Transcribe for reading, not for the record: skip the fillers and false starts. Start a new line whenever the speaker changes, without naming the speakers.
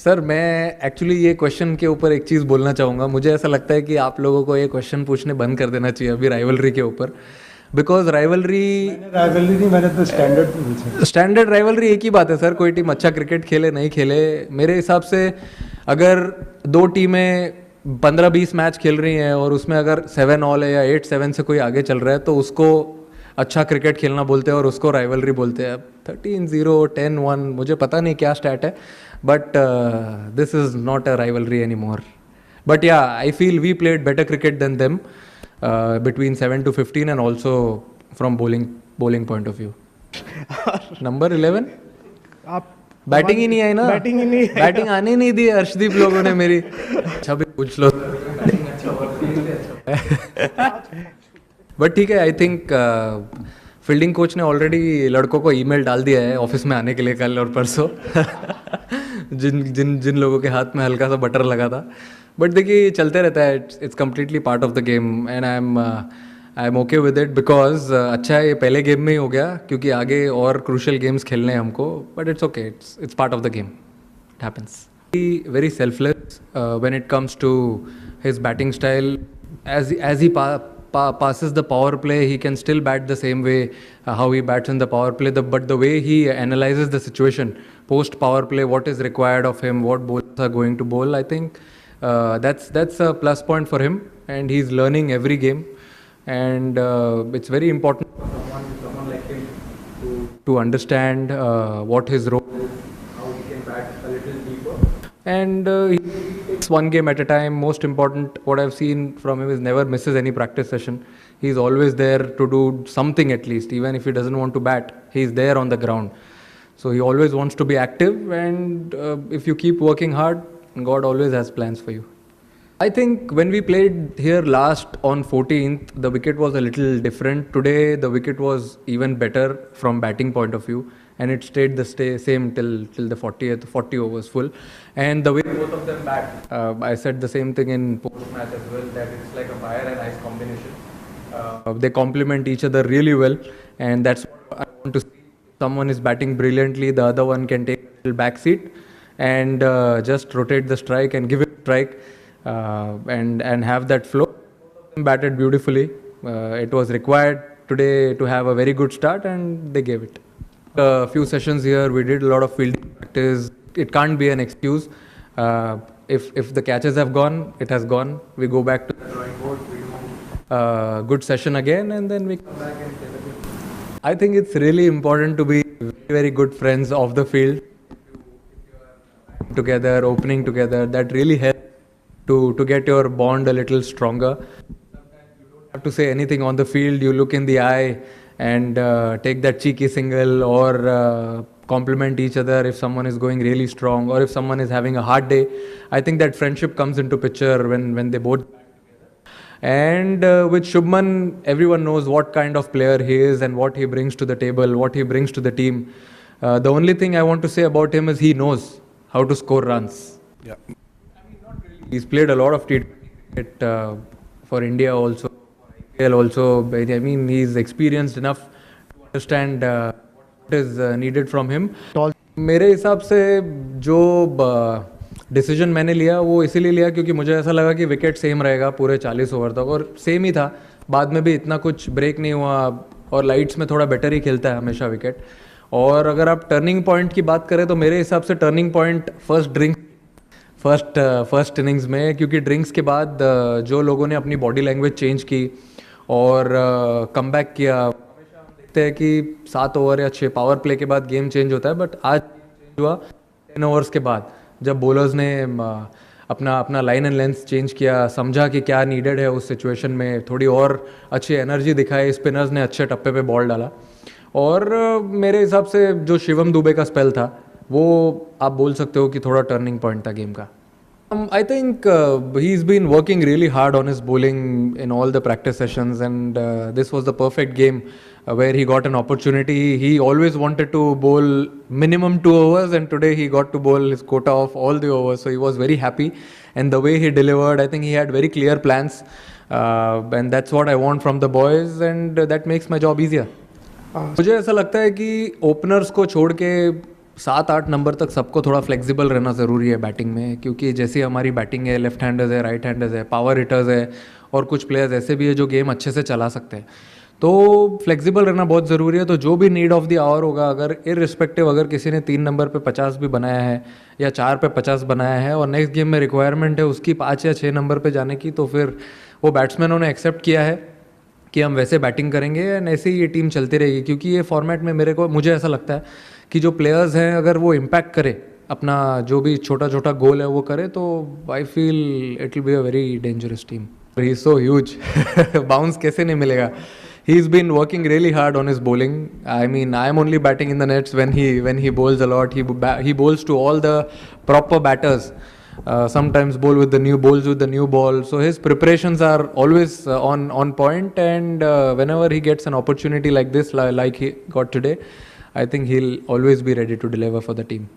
Sir मैं actually ये question के ऊपर एक चीज़ बोलना चाहूँगा। मुझे ऐसा लगता है कि आप लोगों को ये क्वेश्चन पूछने बंद कर देना चाहिए अभी राइवलरी के ऊपर, बिकॉज राइवलरी
राइवलरी नहीं, मैंने तो स्टैंडर्ड पूछा।
स्टैंडर्ड राइवलरी एक ही बात है सर। कोई टीम अच्छा क्रिकेट खेले नहीं खेले, मेरे हिसाब से अगर दो टीमें 15-20 मैच खेल रही हैं और उसमें अगर 7-all है या 8-7 से कोई आगे चल रहा है तो उसको अच्छा क्रिकेट खेलना बोलते हैं और उसको राइवलरी बोलते हैं। अब 13-0 10-1 मुझे पता नहीं क्या स्टैट है, but this is not a rivalry any more. But yeah I feel we played better cricket than them between 7 to 15 and also from bowling point of view. Number 11
आप
बैटिंग ही नहीं आई ना,
बैटिंग ही नहीं
batting आने नहीं दी अर्शदीप लोगों ने मेरी। अच्छा भी पूछ लो। बट ठीक है, आई थिंक फील्डिंग कोच ने ऑलरेडी लड़कों को ईमेल डाल दिया है ऑफिस में आने के लिए कल और परसों। जिन जिन जिन लोगों के हाथ में हल्का सा बटर लगा था। बट देखिए चलते रहता है, it's completely part of the game and I am okay with it because अच्छा है ये पहले गेम में ही हो गया, क्योंकि आगे और क्रूशियल गेम्स खेलने हैं हमको। But it's okay, it's part of the game, it happens. Very selfless when it comes to his batting style. As he passes the power play, he can still bat the same way how he bats in the power play. But the way he analyzes the situation post power play, what is required of him, what bowlers are going to bowl, I think that's a plus point for him, and he's learning every game. And it's very important for someone like him to understand what his role is, how he can bat a little deeper. And he takes one game at a time. Most important, what I've seen from him is never misses any practice session. He's always there to do something at least. Even if he doesn't want to bat, he's there on the ground. So he always wants to be active, and if you keep working hard, God always has plans for you. I think when we played here last on 14th, the wicket was a little different. Today, the wicket was even better from batting point of view, and it stayed the same till the 40 overs full. And the way both of them bat, I said the same thing in post match as well, that it's like a fire and ice combination. They complement each other really well, and that's what I want to see. Someone is batting brilliantly, the other one can take a little back seat and just rotate the strike and give it a strike. And have that flow. Batted beautifully. It was required today to have a very good start, and they gave it. A few sessions here, we did a lot of fielding practice. It can't be an excuse. If the catches have gone, it has gone. We go back to the drawing board. We do good session again, and then we come back and celebrate. I think it's really important to be very, very good friends off the field. Together, opening together, that really helps to get your bond a little stronger. Sometimes you don't have to say anything on the field. You look in the eye and take that cheeky single, or compliment each other if someone is going really strong, or if someone is having a hard day. I think that friendship comes into picture when they both bat together. And with Shubman, everyone knows what kind of player he is and what he brings to the table, what he brings to the team. The only thing I want to say about him is he knows how to score runs.
Yeah.
He's played a lot of T20 cricket for India also, for IPL also. I mean, he's experienced enough to understand what is needed from him. मेरे हिसाब से जो decision मैंने लिया वो इसीलिए लिया क्योंकि मुझे ऐसा लगा कि विकेट सेम रहेगा पूरे 40 ओवर तक, और सेम ही था। बाद में भी इतना कुछ ब्रेक नहीं हुआ, और लाइट्स में थोड़ा बेटर ही खेलता है हमेशा विकेट। और अगर आप टर्निंग पॉइंट की बात करें तो मेरे हिसाब से टर्निंग पॉइंट फर्स्ट इनिंग्स में, क्योंकि ड्रिंक्स के बाद जो लोगों ने अपनी बॉडी लैंग्वेज चेंज की और कमबैक किया। हमेशा हम देखते हैं कि 7 ओवर या 6 पावर प्ले के बाद गेम चेंज होता है, बट आज चेंज हुआ 10 ओवर्स के बाद, जब बॉलर्स ने अपना लाइन एंड लेंथ चेंज किया, समझा कि क्या नीडेड है उस सिचुएशन में, थोड़ी और अच्छी एनर्जी दिखाई, स्पिनर्स ने अच्छे टप्पे पे बॉल डाला। और मेरे हिसाब से जो शिवम दुबे का स्पेल था वो आप बोल सकते हो कि थोड़ा टर्निंग पॉइंट था गेम का। I think he's been working really hard on his bowling in all the practice sessions, and this was the perfect game where he got an opportunity. He always wanted to bowl minimum 2 overs, and today he got to bowl his quota of all the overs, so he was very happy. And the way he delivered, I think he had very clear plans, and that's what I want from the boys, and that makes my job easier. मुझे ऐसा लगता है कि openers को छोड़ के 7-8 number तक सबको थोड़ा फ्लेक्सिबल रहना ज़रूरी है बैटिंग में, क्योंकि जैसी हमारी बैटिंग है, लेफ्ट हैंडर्स है, राइट हैंडर्स है, पावर हिटर्स है, और कुछ प्लेयर्स ऐसे भी है जो गेम अच्छे से चला सकते हैं, तो फ्लेक्सिबल रहना बहुत ज़रूरी है। तो जो भी नीड ऑफ द आवर होगा, अगर इररिस्पेक्टिव अगर किसी ने 3 नंबर पे 50 भी बनाया है या 4 पे 50 बनाया है और नेक्स्ट गेम में रिक्वायरमेंट है उसकी 5 या 6 नंबर पे जाने की, तो फिर वो बैट्समैनों ने एक्सेप्ट किया है कि हम वैसे बैटिंग करेंगे एंड ऐसे ही ये टीम चलती रहेगी। क्योंकि ये फॉर्मेट में मुझे ऐसा लगता है कि जो प्लेयर्स हैं अगर वो इम्पैक्ट करे, अपना जो भी छोटा छोटा गोल है वो करे, तो I feel it will be a very dangerous team. He is so huge, bounce कैसे नहीं मिलेगा। He's been working really hard on his bowling. I mean, I am only batting in the nets when he bowls a lot. He bowls to all the proper batters. Sometimes bowls with the new ball. So his preparations are always on point. And whenever he gets an opportunity like this, like he got today, I think he'll always be ready to deliver for the team.